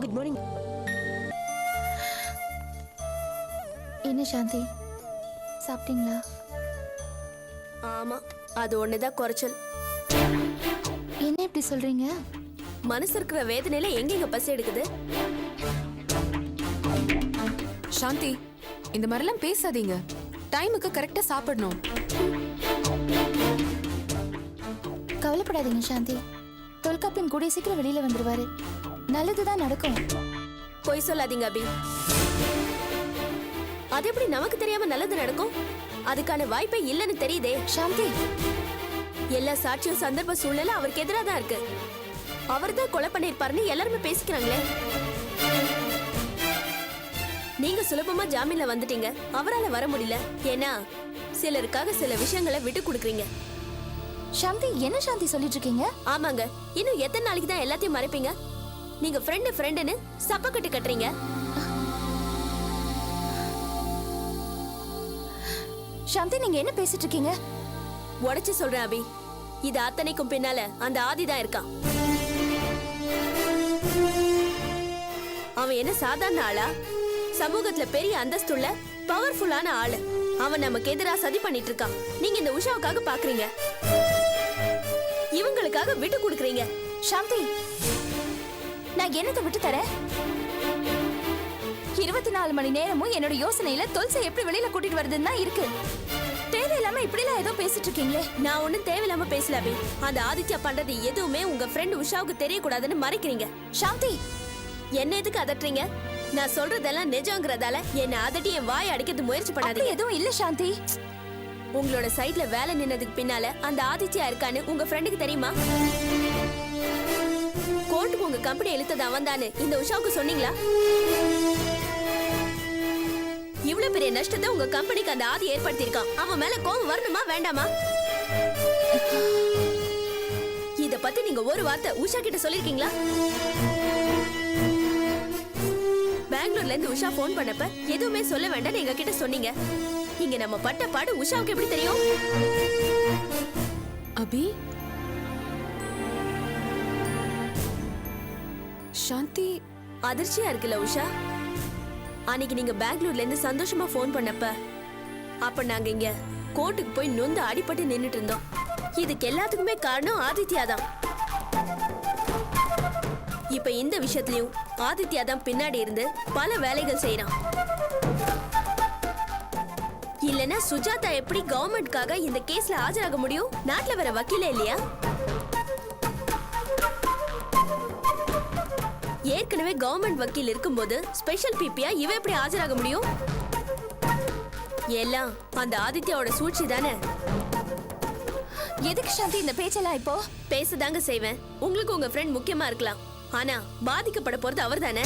Good morning. என்ன சாந்தி, சாப்பிட்டீங்களா? ஆமா, அது ஒண்ணுதான் குறைச்சல். என்ன இப்படி சொல்றீங்க? மனசு இருக்கிற வேதனையில எங்கெங்க பசி எடுக்குது? சாந்தி, இந்த மாதிரிலாம் பேசாதீங்க. டைமுக்கு கரெக்டா சாப்பிடணும். கவலைப்படாதீங்க சாந்தி, தொல்காப்பியன் கூடிய சீக்கிரம் வெளியில வந்துருவாரு. நல்லதுதான் நடக்கும். பொய் சொல்லாதீங்க அபி. அது எப்படி நமக்கு தெரியாம நல்லது நடக்கும்? அதுக்கான வாய்ப்பே இல்லைன்னு தெரியுதே. சாந்தி, எல்லா சாட்சியும் சந்தர்ப்ப சூழ்நிலை அவருக்கு எதிராக தான் இருக்கு. அவர் தான் கொலை பண்ணிருப்பாருன்னு எல்லாருமே பேசிக்கிறாங்களே. நீங்க சுலபமா ஜாமீன்ல வந்துட்டீங்க, அவரால வர முடியல. ஏன்னா சிலருக்காக சில விஷயங்களை விட்டு கொடுக்குறீங்க. சாந்தி, என்ன சாந்தி சொல்லிட்டு இருக்கீங்க? ஆமாங்க, இன்னும் எத்தனை நாளைக்கு தான் எல்லாத்தையும் மறைப்பீங்க? நீங்க ஃப்ரெண்டுன்னு சப்பக்கட்டு கட்டுறீங்க. சாந்தி, நீங்க என்ன பேசிட்டு இருக்கீங்க? உடைச்சு சொல்றேன் அபி, இது அத்தனைக்கும் பின்னால அந்த ஆதி தான் இருக்கான். அவன் என்ன சாதாரண ஆளா? சமூகத்துல பெரிய அந்தஸ்துள்ள பவர்ஃபுல்லான ஆளு. அவன் நமக்கு எதிரா சதி பண்ணிட்டு இருக்கான். நீங்க இந்த உஷாவுக்காக பாக்குறீங்க, இவங்களுக்காக விட்டு கொடுக்குறீங்க. சாந்தி, நான் என்னத்தை விட்டு தரேன்? 24 மணி நேரமும் என்னோட யோசனையில தொல்சை எப்படி வெளியில கூட்டிட்டு வருதுன்னு தான் இருக்கு. தேவையில்லாம இப்படிலாம் ஏதோ பேசிட்டு இருக்கீங்களே. நான் ஒண்ணும் தேவையில்லாம பேசல அபி. அந்த ஆதித்யா பண்றது எதுவுமே உங்க ஃப்ரெண்ட் உஷாவுக்கு தெரியக்கூடாதுன்னு மறைக்கிறீங்க. சாந்தி, என்ன எதுக்கு அதட்டுறீங்க? நான் சொல்றதெல்லாம் நிஜங்கிறதால என்ன அதட்டி என் வாயை அடிக்கிறது முயற்சி பண்ணாதீங்க. எதுவும் இல்ல சாந்தி. உங்களோட சைட்ல வேலை நின்னதுக்கு பின்னால அந்த ஆதித்யா இருக்கான்னு உங்க ஃப்ரெண்டுக்கு தெரியுமா? கோர்ட்டுக்கு உங்க கம்பெனி இழுத்தது அவன் தானே இந்த உஷாவுக்கு சொன்னீங்களா? இவ்வளவு பெரிய நஷ்டத்தை உங்க கம்பெனிக்கு அந்த ஆதி ஏற்படுத்தியிருக்கான். அவன் மேல கோவம் வரணுமா வேண்டாமா? இத பத்தி நீங்க ஒரு வார்த்தை உஷா கிட்ட சொல்லிருக்கீங்களா? பெங்களூர்ல இருந்து உஷா போன் பண்ணப்ப எதுவுமே சொல்ல வேண்டாம் எங்க கிட்ட சொன்னீங்க. இங்க நம்ம பட்ட பாடு உஷாவுக்கு எப்படி தெரியும்? அபி, சாந்தி, அதிர்ச்சியா இருக்குல்ல உஷா? அன்னைக்கு நீங்க பெங்களூர்ல இருந்து சந்தோஷமா போன் பண்ணப்ப அப்ப நாங்க இங்க கோர்ட்டுக்கு போய் நொந்து அடிபட்டு நின்னுட்டு இருந்தோம். இதுக்கு எல்லாத்துக்குமே காரணம் ஆதித்யா தான். இப்ப இந்த விஷயத்திலயும் ஆதித்யா தான் பின்னாடி இருந்து பல வேலைகள் செய்யறான். இல்லனா சுஜாதா எப்படி கவர்மெண்ட்காக இந்த கேஸ்ல ஆஜராக முடியும்? நாட்டுல வேற வக்கீலே இல்லையா? ஏற்கனவே கவர்மெண்ட் வக்கீல் இருக்கும்போது ஸ்பெஷல் பிபியா இவ எப்படி ஆஜராக முடியும்? எல்லாம் அந்த ஆதித்யாவோட சூழ்ச்சி தானே. எதுக்கு சாந்தி இந்த பேச்செல்லாம் இப்போ? பேசதாங்க செய்வேன். உங்களுக்கு உங்க ஃப்ரெண்ட் முக்கியமா இருக்கலாம், ஆனா பாதிக்கப்பட போறது அவர் தானே.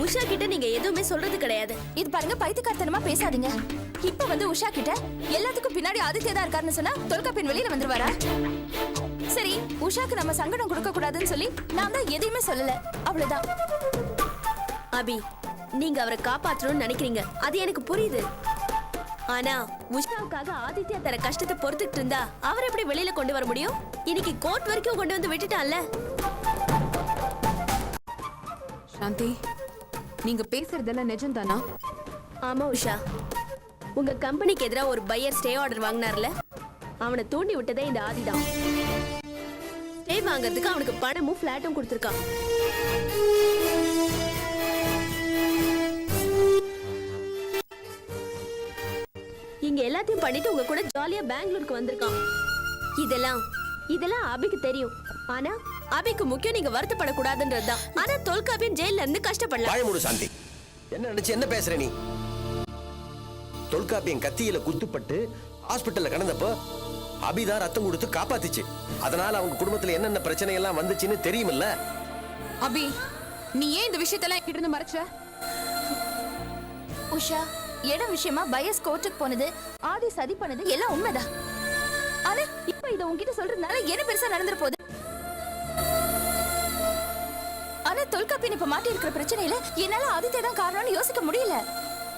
உஷா கிட்ட நீங்க எதுவுமே சொல்றது கிடையாது. இது பாருங்க, பைத்தியக்காரத்தனமா பேசாதீங்க. இப்ப வந்து உஷா கிட்ட எல்லாத்துக்கும் பின்னாடி ஆதித்யா தான் இருக்காருன்னு சொன்னா தொல்காப்பியன் வெளியில வந்துருவாரா? சரி, உஷாக்கு நம்ம சங்கடம் கொடுக்க கூடாதுன்னு சொல்லி நான் தான் எதையுமே சொல்லல, அவ்வளவுதான். அபி, நீங்க அவரை காப்பாற்றணும்னு நினைக்கிறீங்க, அது எனக்கு புரியுது. ஆனா உஷாவுக்காக ஆதித்யா தர கஷ்டத்தை பொறுத்துட்டு இருந்தா அவர் எப்படி வெளியில கொண்டு வர முடியும்? இன்னைக்கு கோர்ட் வரைக்கும் கொண்டு வந்து விட்டுட்டான்ல. சாந்தி, நீங்க பேசுறதெல்லாம் நிஜம்தானா? ஆமா உஷா, உங்க கம்பெனிக்கு எதிராக ஒரு பையர் ஸ்டே ஆர்டர் வாங்கினார்ல, அவனை தூண்டி விட்டதே இந்த ஆதிதான். ஸ்டே வாங்குறதுக்கு அவனுக்கு பணமும் பிளாட்டும் கொடுத்துருக்கான். இங்க எல்லாத்தையும் பண்ணிட்டு உங்க கூட ஜாலியா பெங்களூருக்கு வந்திருக்கான். இதெல்லாம் அபிக்கு தெரியும். ஆனா அபிக்கு முக்கியம் நீங்க வருத்தப்படக்கூடாதுன்றதுதான். ஆனா தொல்காப்பியன் ஜெயில இருந்து கஷ்டப்படல. வாய மூடு சாந்தி. என்ன நினைச்சு என்ன பேசுற நீ? தொல்காப்பியன் கத்தியில குத்துப்பட்டு ஹாஸ்பிட்டல்ல கிடந்தப்போ அபிதான் ரத்தம் கொடுத்து காப்பாத்திச்சு. அதனால அவங்க குடும்பத்துல என்னென்ன பிரச்சனை எல்லாம் வந்துச்சுன்னு தெரியுமில்ல. அபி, நீ ஏன் இந்த விஷயத்தெல்லாம் என்கிட்ட இருந்து மறைச்ச? உஷா, இடம் விஷயமா பயஸ் கோர்ட்டுக்கு போனது, ஆதி சதி பண்ணது எல்லாம் உண்மைதான். ஆனா இப்ப இத உன்கிட்ட சொல்றதுனால என்ன பெருசா நடந்துற போகுது? ஆனா தொல்காப்பியன் இப்ப மாட்டி இருக்கிற பிரச்சனையில என்னால ஆதித்யா தான் காரணம்னு யோசிக்க முடியல.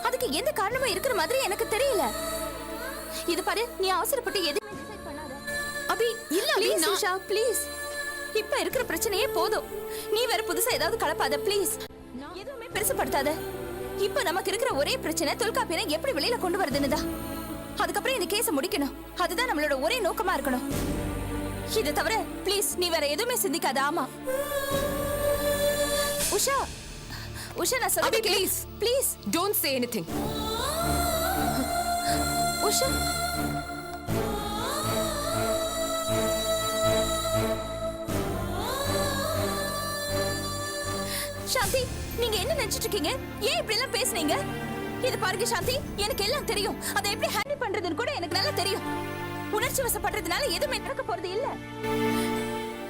அதுக்கு எந்த காரணமும் இருக்கிற மாதிரி எனக்கு தெரியல. இது பாரு, நீ அவசரப்பட்டு எதுவுமே டிசைட் பண்ணாத. அபி, இல்ல அபி, உஷா ப்ளீஸ். இப்ப இருக்கிற பிரச்சனையே போதும். நீ வேற புதுசா ஏதாவது கலப்பாத ப்ளீஸ். எதுவுமே பெருசுப்படுத்தாத. இப்ப நமக்கு இருக்கிற ஒரே பிரச்சனை தொல்காப்பியனை எப்படி வெளியில கொண்டு வருதுன்னு தான். அதுக்கப்புறம் இந்த கேஸை முடிக்கணும். அதுதான் நம்மளோட ஒரே நோக்கமா இருக்கணும். இதை தவிர ப்ளீஸ் நீ வேற எதுவுமே சிந்திக்காத. ஆமா உஷா, உஷா நான் சொல்றேன் please please don't say anything. Usha Shanti, நீங்க என்ன நினைச்சிட்டு இருக்கீங்க? ஏன் இப்படி எல்லாம் பேசுனீங்க? இது பாருங்க சாந்தி, எனக்கு எல்லாம் தெரியும். அதை எப்படி ஹேண்டில் பண்றதுன்னு கூட எனக்கு நல்லா தெரியும். உணர்ச்சி வசப்படுறதுனால எதுவுமே நடக்க போறது இல்ல.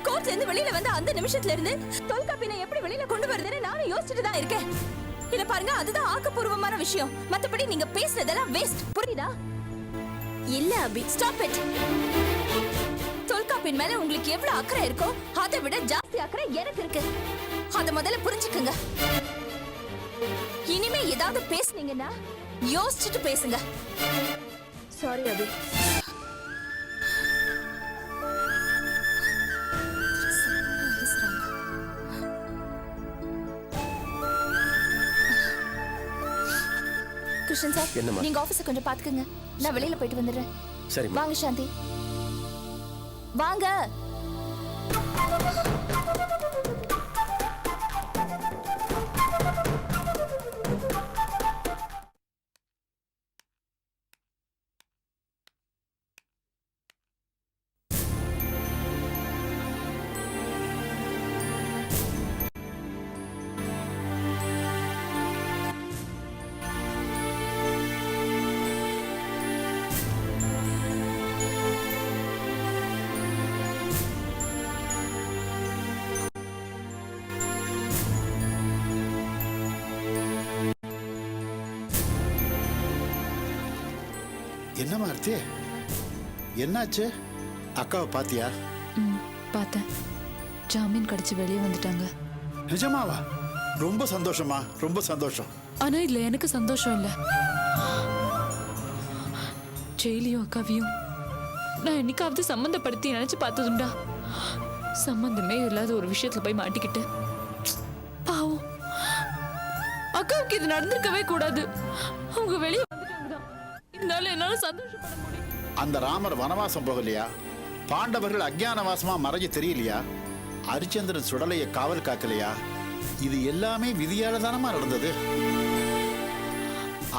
கோர்ட்ல இருந்து வெளியில வந்த அந்த நிமிஷத்துல இருந்து தொல்காப்பியனை எப்படி வெளியில கொண்டு வருதுன்னு நானும் யோசிச்சுட்டு தான் இருக்கேன். இத பாருங்க, அதுதான் ஆக்கப்பூர்வமான விஷயம். மத்தபடி நீங்க பேசுறதெல்லாம் வேஸ்ட். புரியுதா? இல்ல அபி, ஸ்டாப் இட். தொல்காப்பியன் மேல உங்களுக்கு எவ்வளவு அக்கறை இருக்கோ அதை விட ஜாஸ்தி அக்கறை எனக்கு இருக்கு. அத முதல்ல புரிஞ்சுக்குங்க. இனிமே ஏதாவது பேசுனீங்கன்னா யோசிச்சுட்டு பேசுங்க. சாரி அபி. கிருஷ்ணன் சார், என்னம்மா? நீங்க ஆபீஸை கொஞ்சம் பாத்துக்கங்க. நான் வெளியில போயிட்டு வந்துடுறேன். சரி வாங்க சாந்தி, வாங்க. என்னம்மா ஆர்த்தி, என்னாச்சு? அக்காவை பாத்தியா? பார்த்தேன். ஜாமீன் கிடைச்சு வெளியே வந்துட்டாங்க. நிஜமாவா? ரொம்ப சந்தோஷமா, ரொம்ப சந்தோஷம். ஆனா இதுல எனக்கு சந்தோஷம் இல்ல. ஜெயிலியும் அக்காவையும் நான் என்னைக்காவது சம்பந்தப்படுத்தி நினைச்சு பார்த்ததுண்டா? சம்பந்தமே இல்லாத ஒரு விஷயத்துல போய் மாட்டிக்கிட்டு பாவம். அக்காவுக்கு இது நடந்திருக்கவே கூடாது. அவங்க வெளியே வந்துட்டாங்கதான். இருந்தாலும் என்னால சந்தோஷப்பட முடியும். அந்த ராமர் வனவாசம் போகலையா? பாண்டவர்கள் அஞ்ஞானவாசமா மறைஞ்சு தெரியலையா? ஹரிச்சந்திரன் சுடலைய காவல் காக்கலையா? இது எல்லாமே விதியால தானமா நடந்தது.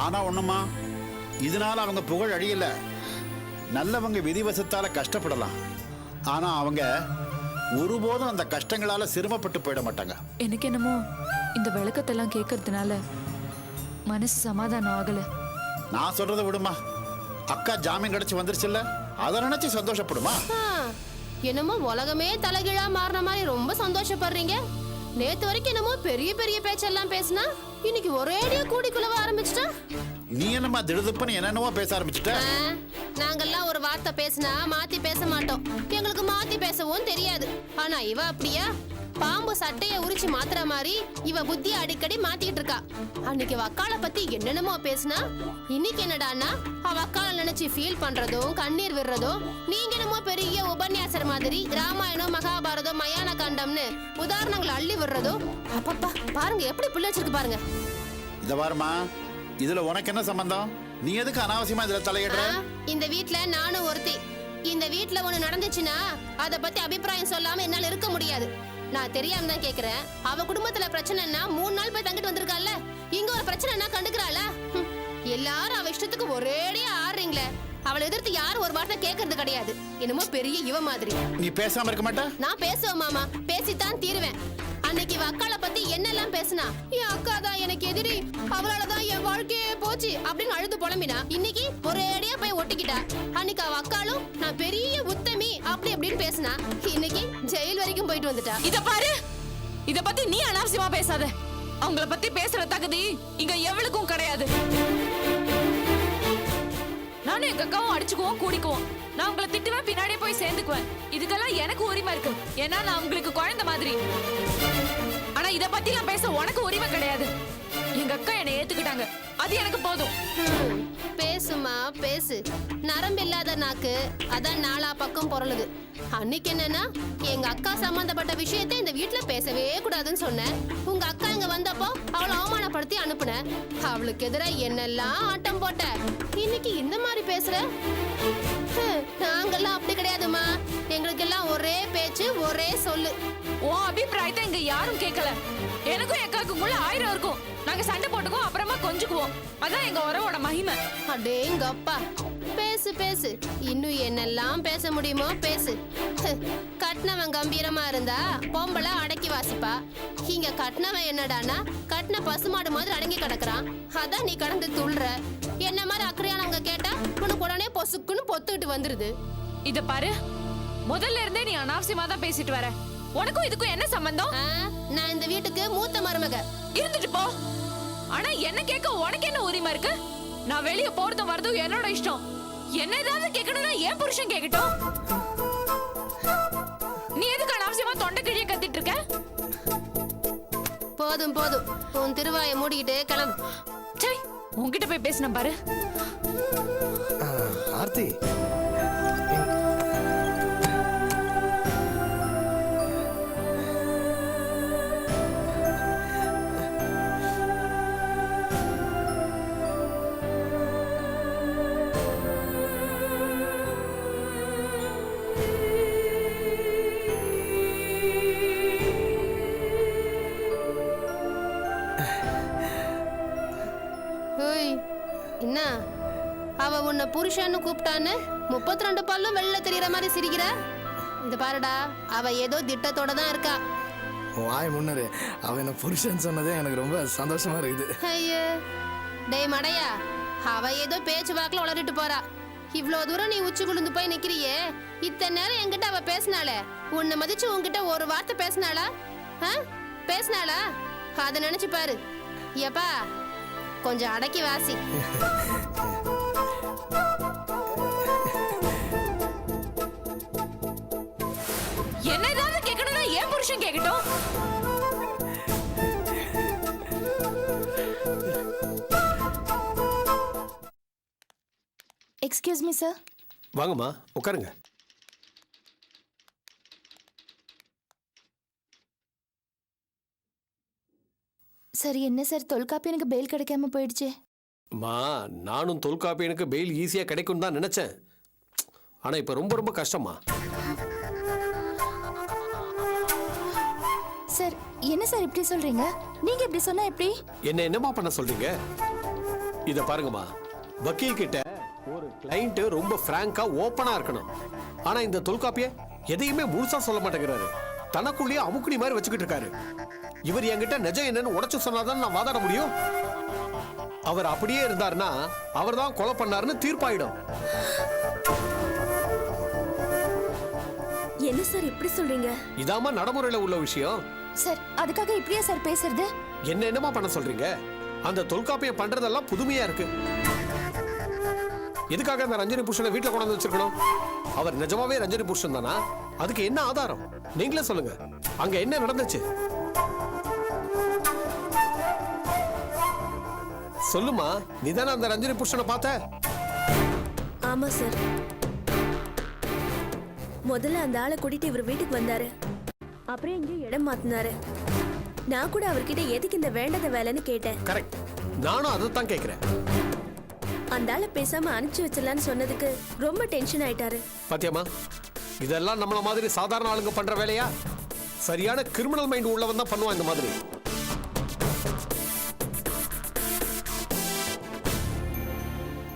ஆனா ஒண்ணுமா, இதனால அவங்க புகழ் அழியல. நல்லவங்க விதிவசத்தால கஷ்டப்படலாம், ஆனா அவங்க ஒருபோதும் அந்த கஷ்டங்களால சிரமப்பட்டு போயிட மாட்டாங்க. எனக்கு என்னமோ இந்த விளக்கத்தெல்லாம் கேட்கறதுனால மனசு சமாதானம் ஆகல. நான் சொல்றதை விடுமா. அக்கா ஜாமீன் கிடைச்சு வந்துருச்சுல்ல, அதை நினைச்சு சந்தோஷப்படுமா? என்னமோ உலகமே தலைகீழா மாறின மாதிரி ரொம்ப சந்தோஷப்படுறீங்க. நேத்து வரைக்கும் என்னமோ பெரிய பெரிய பேச்செல்லாம் பேசினா இன்னைக்கு ஒரேடியா கூடிக்குள்ளவ ஆரம்பிச்சுட்டா. நீ என்னமா திடுதுப்புன்னு என்னென்னவோ பேச ஆரம்பிச்சுட்ட? நாங்கெல்லாம் ஒரு வார்த்தை பேசினா மாத்தி பேச மாட்டோம். எங்களுக்கு மாத்தி பேசவும் தெரியாது. ஆனா இவ அப்படியா? பாம்பு சட்டைய உரிச்சு மாத்துற மாதிரி இவ புத்தி அடிக்கடி மாத்திட்டு இருக்கா. அன்னைக்கு வக்கால பத்தி என்னென்னமோ பேசினா இன்னைக்கு என்னடான்னா அவ வக்கால நினைச்சு ஃபீல் பண்றதும் கண்ணீர் விடுறதும் நீங்க என்னமோ பெரிய உபன்யாசர் மாதிரி ராமாயணம் மகாபாரதம் மயான காண்டம்னு உதாரணங்களை அள்ளி விடுறதும். அப்பப்பா பாருங்க எப்படி புள்ள வச்சிருக்கு பாருங்க. இத பாருமா, இதுல உனக்கு என்ன சம்பந்தம்? நீ எதுக்கு அனாவசியமா இதுல தலையிடுற? இந்த வீட்ல நானும் ஒருத்தி. இந்த வீட்ல ஒண்ணு நடந்துச்சுன்னா அத பத்தி அபிப்பிராயம் சொல்லாம என்னால இருக்க முடியாது. நான் தெரியாம தான் கேக்குறேன். அவ குடும்பத்துல பிரச்சனைன்னா 3 நாள் போய் தங்கிட்டு வந்திருக்கால. இங்க ஒரு பிரச்சனைனா கண்டுக்கறாள? எல்லாரும் அவ இஷ்டத்துக்கு ஒரேடியா ஆடுறீங்களே. அவளை எதிர்த்து யாரும் ஒரு வார்த்தை கேட்கறது கிடையாது. என்னமோ பெரிய இவ மாதிரி. நீ பேசாம இருக்க மாட்ட? நான் பேசுவேன் மாமா, பேசித்தான் தீருவேன். அன்னைக்கு அக்காளை பத்தி என்னெல்லாம் பேசினா, என் அக்கா தான் எனக்கு எதிரி, அவளாலதான் என் வாழ்க்கையே போச்சு அப்படின்னு அழுது புலம்பினா. இன்னைக்கு ஒரேடியா போய் ஒட்டிக்கிட்டா. அன்னைக்கு அவ அக்காலும் நான் பெரிய உத்தமி அப்படி அப்படின்னு பேசினா. இன்னைக்கு ஜெயில் வரைக்கும் போயிட்டு வந்துட்டா. இத பாரு, இத பத்தி நீ அனாவசியமா பேசாத. அவங்கள பத்தி பேசுற தகுதி இங்க எவளுக்கும் கிடையாது. நானும் எங்க அக்காவும் அடிச்சுக்குவோம் கூடிக்குவோம். நான் உங்களை திட்டுவேன், பின்னாடியே போய் சேர்ந்துக்குவேன். இதுக்கெல்லாம் எனக்கு உரிமை இருக்கு. ஏன்னா நான் உங்களுக்கு குழந்தை மாதிரி. ஆனா இத பத்தி நான் பேச உனக்கு உரிமை கிடையாது. எங்க அக்கா என்னை ஏத்துக்கிட்டாங்க, அது எனக்கு போதும். பேசுமா பேசு. நரம்பு இல்லாத நாக்கு அதான் நாலா பக்கம் பொருளுது. அன்னைக்கு என்னன்னா எங்க அக்கா சம்பந்தப்பட்ட விஷயத்தை இந்த வீட்ல பேசவே கூடாதுன்னு சொன்னேன். உங்க அக்கா இங்க வந்தப்போ அவளை அவமானப்படுத்தி அனுப்புனேன். அவளுக்கு எதிராக என்னெல்லாம் ஆட்டம் போட்ட. இன்னைக்கு இந்த மாதிரி பேசுற? நாங்கெல்லாம் அப்படி கிடையாதுமா. எங்களுக்கு எல்லாம் ஒரே பேச்சு ஒரே சொல்லு. உன் அபிப்பிராயத்தை இங்க யாரும் கேட்கல. எனக்கும் எக்காக்குள்ள 1000 இருக்கும். நாங்க சண்டை போட்டுக்குவோம், அப்புறமா கொஞ்சுக்குவோம். அதான் எங்க உறவோட மகிமை. அடேங்க அப்பா, பேசு பேசு, இன்னும் என்னெல்லாம் பேச முடியுமோ பேசு. கட்டினவன் கம்பீரமா இருந்தா பொம்பளை அடக்கி வாசிப்பா. இங்க கட்டினவன் என்னடானா கட்டின பசுமாடு மாதிரி அடங்கி கிடக்குறான். அதான் நீ கடந்து துள்ளுற. என்ன மாதிரி அக்கறையானவங்க கேட்டா உனக்கு உடனே பொசுக்குன்னு பொத்துக்கிட்டு வந்துருது. இத பாரு, முதல்ல இருந்தே நீ அனாவசியமா தான் பேசிட்டு வர. உனக்கும் இதுக்கும் என்ன சம்பந்தம்? நான் இந்த வீட்டுக்கு மூத்த மருமக. இருந்துட்டு போ. ஆனா என்ன கேட்க உனக்கு என்ன உரிமை இருக்கு? நான் வெளிய போறதும் வரதும் என்னோட இஷ்டம். என்ன ஏதாவது கேட்கணும்னா ஏன் புருஷன் கேட்கட்டும். நீ எதுக்கு அனாவசியமா தொண்டை கிழிய கத்திட்டு இருக்க? போதும் போதும், உன் திருவாயை மூடிக்கிட்டு கிளம்பு. சை, உன்கிட்ட போய் பேசின பாரு. ஆர்த்தி, என்ன அவ உன்னை புருஷன்னு கூப்பிட்டான்னு 32 பல்லும் வெளில தெரியற மாதிரி சிரிக்கிற? இந்த பாருடா, அவ ஏதோ திட்டத்தோட தான் இருக்கா. வாய் முன்னரு அவ என்ன புருஷன் சொன்னதே எனக்கு ரொம்ப சந்தோஷமா இருக்குது. ஐயே டேய் மடையா, அவ ஏதோ பேச்சு வாக்குல உளறிட்டு போறா. இவ்வளவு தூரம் நீ உச்சி குளிந்து போய் நிக்கிறியே, இத்தனை நேரம் என்கிட்ட அவ பேசினாளே, உன்னை மதிச்சு உன்கிட்ட ஒரு வார்த்தை பேசினாளா? பேசினாளா? அதை நினைச்சு பாரு. ஏப்பா கொஞ்சம் அடக்கி வாசி. என்ன ஏதாவது கேட்கணும்னா ஏன் புருஷன் கேட்கட்டும். Excuse me sir. வாங்கம்மா உட்காருங்க. சரி, என்ன சார் தொல்காப்பியனுக்கு பெயில் கிடைக்காம போயிடுச்சு? அம்மா, நானும் தொல்காப்பியனுக்கு பெயில் ஈஸியா கிடைக்கும் தான் நினைச்சேன். ஆனா இப்ப ரொம்ப ரொம்ப கஷ்டமா. சார் என்ன சார் இப்படி சொல்றீங்க? நீங்க இப்படி சொன்னா எப்படி? என்னமா பண்ண சொல்றீங்க? இத பாருங்கம்மா, வக்கீல் கிட்ட ஒரு கிளையண்ட் ரொம்ப பிராங்கா ஓப்பனா இருக்கணும். ஆனா இந்த தொல்காப்பிய எதையுமே முழுசா சொல்ல மாட்டேங்கிறாரு. தனக்குள்ளேயே அமுக்குனி மாதிரி வச்சுக்கிட்டு இருக்காரு. இவர் என்கிட்ட நிஜம் என்னன்னு உடைச்சு சொன்னாதான் நான் வாதாட முடியும். அவர் அப்படியே இருந்தாருன்னா அவர் தான் கொலை பண்ணாருன்னு தீர்ப்பாயிடும். என்ன சார் இப்படி சொல்றீங்க? இதாம நடைமுறையில உள்ள விஷயம். சார் அதுக்காக இப்படியே சார் பேசுறது? என்னமா பண்ண சொல்றீங்க? அந்த தொல்காப்பியம் பண்றதெல்லாம் புதுமையா இருக்கு. எதுக்காக அந்த ரஞ்சனி புருஷனை வீட்டுல கொண்டு வந்து வச்சிருக்கணும்? அவர் நிஜமாவே ரஞ்சனி புருஷன் தானா? அதுக்கு என்ன ஆதாரம்? நீங்களே சொல்லுங்க. அங்க என்ன நடந்துச்சு? சொல்லுமா, நீதானே அந்த ரஞ்சனி புருஷனை பார்த்த? ஆமா சார். முதல்ல அந்த ஆளை கூட்டிட்டு இவர் வீட்டுக்கு வந்தாரு. அப்புறம் எங்கேயும் இடம் மாத்தினாரு. நான் கூட அவர்கிட்ட எதுக்கு இந்த வேண்டாத வேலைன்னு கேட்டேன். கரெக்ட், நானும் அதைத்தான் கேட்கிறேன். அந்த ஆளை பேசாம அனுப்பிச்சு வச்சிடலான்னு சொன்னதுக்கு ரொம்ப டென்ஷன் ஆயிட்டாரு. பாத்தியம்மா, இதெல்லாம் நம்மள மாதிரி சாதாரண ஆளுங்க பண்ற வேலையா? சரியான கிரிமினல் மைண்ட் உள்ளவன் தான் பண்ணுவான் இந்த மாதிரி.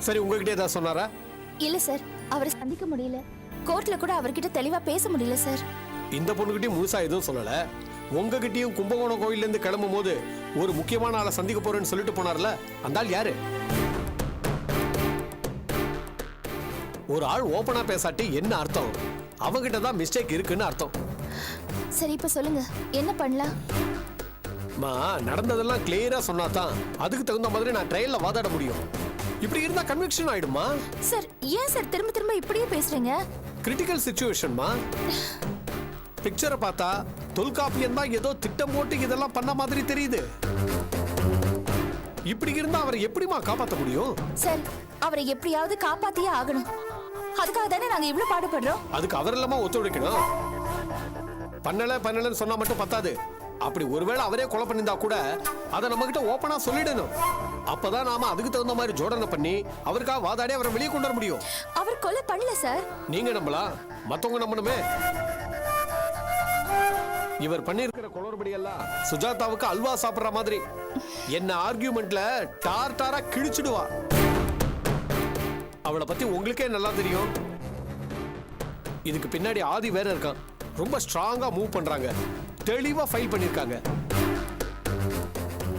சரி, உங்ககிட்ட ஏதாவது சொன்னாரா? இல்ல சார், அவரை சந்திக்க முடியல. கோர்ட்ல கூட அவர்கிட்ட தெளிவா பேச முடியல சார். இந்த பொண்ணுகிட்டயும் முழுசா எதுவும் சொல்லல. உங்ககிட்டயும் கும்பகோணம் கோயில்ல இருந்து கிளம்பும் போது ஒரு முக்கியமான ஆளை சந்திக்க போறேன்னு சொல்லிட்டு போனார்ல, அந்த ஆள் யாரு? ஒரு ஆள் ஓபனா பேசாட்டி என்ன அர்த்தம்? அவங்கிட்ட தான் மிஸ்டேக் இருக்குன்னு அர்த்தம். சரி, இப்ப சொல்லுங்க, என்ன பண்ணலாம்? நடந்ததெல்லாம் கிளியரா சொன்னாதான் அதுக்கு தகுந்த மாதிரி நான் ட்ரையல்ல வாதாட முடியும். இப்படி இருந்தா கன்விக்ஷன் ஆயிடுமா? சார் ஏன் சார் திரும்ப திரும்ப இப்படியே பேசுறீங்க? கிரிட்டிக்கல் சிச்சுவேஷன்மா. பிக்சரை பார்த்தா தொல்காப்பியன் தான் ஏதோ திட்டம் போட்டு இதெல்லாம் பண்ண மாதிரி தெரியுது. இப்படி இருந்தா அவரை எப்படிமா காப்பாற்ற முடியும்? சார் அவரை எப்படியாவது காப்பாத்தியே ஆகணும். அதுக்காக தானே நாங்க இவ்ளோ பாடுபடுறோம். அதுக்கு அவர் இல்லாம ஒத்துழைக்கணும். பண்ணலன்னு சொன்னா மட்டும் பத்தாது. அப்படி ஒருவேளை அவரே கொலை பண்ணியிருந்தா கூட அதை நம்ம கிட்ட ஓப்பனா சொல்லிடணும். அப்பதான் நாம அதுக்கு தகுந்த மாதிரி ஜோடனை பண்ணி அவருக்காக வாதாடி அவரை வெளியே கொண்டு வர முடியும். அவர் கொலை பண்ணல சார். நீங்க நம்பலாம், மத்தவங்க நம்பணுமே. இவர் பண்ணிருக்கிற குளறுபடி எல்லாம் சுஜாதாவுக்கு அல்வா சாப்பிடுற மாதிரி என்ன ஆர்கியூமெண்ட்ல டாரா கிழிச்சிடுவா. அவளை பத்தி உங்களுக்கே நல்லா தெரியும். இதுக்கு பின்னாடி ஆதி வேற இருக்கான். ரொம்ப ஸ்ட்ராங்கா மூவ் பண்றாங்க. தெளிவா ஃபைல் பண்ணிருக்காங்க.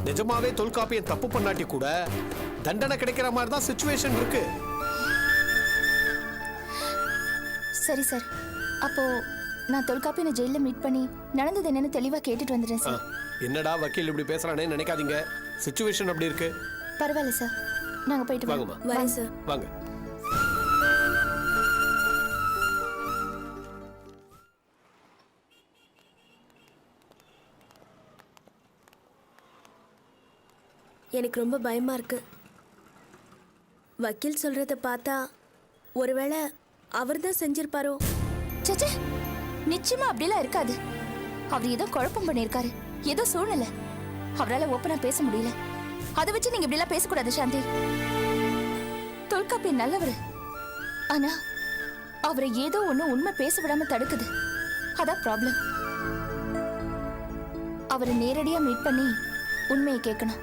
நிஜமாவே தொல்காப்பியம் தப்பு பண்ணாட்டி கூட தண்டனை கிடைக்கிற மாதிரி தான் சிச்சுவேஷன் இருக்கு. சரி சார், அப்போ நான் தொல்காப்பியனை ஜெயில மீட் பண்ணி நடந்தது என்னன்னு தெளிவா கேட்டுட்டு வந்துடுறேன் சார். என்னடா வக்கீல் இப்படி பேசுறானே நினைக்காதீங்க. சிச்சுவேஷன் அப்படி இருக்கு. பரவாயில்ல சார், நாங்க போயிட்டு வாங்கம்மா. வரேன் சார். வாங்க. எனக்கு ரொம்ப பயமா இருக்கு. வக்கீல் சொல்றத பார்த்தா ஒருவேளை அவர் தான் செஞ்சிருப்பாரோ. சச்சே, நிச்சயமா அப்படிலாம் இருக்காது. அவர் ஏதோ குழப்பம் பண்ணிருக்காரு, ஏதோ சூழ்நிலை. அவரால் ஓப்பனா பேச முடியல. அதை வச்சு நீங்க இப்படிலாம் பேசக்கூடாது சாந்தி. தொல்காப்பியன் நல்லவர், ஆனா அவரை ஏதோ ஒண்ணு உண்மை பேச விடாம தடுக்குது. அதான் ப்ராப்ளம். அவரை நேரடியா மீட் பண்ணி உண்மையை கேட்கணும்.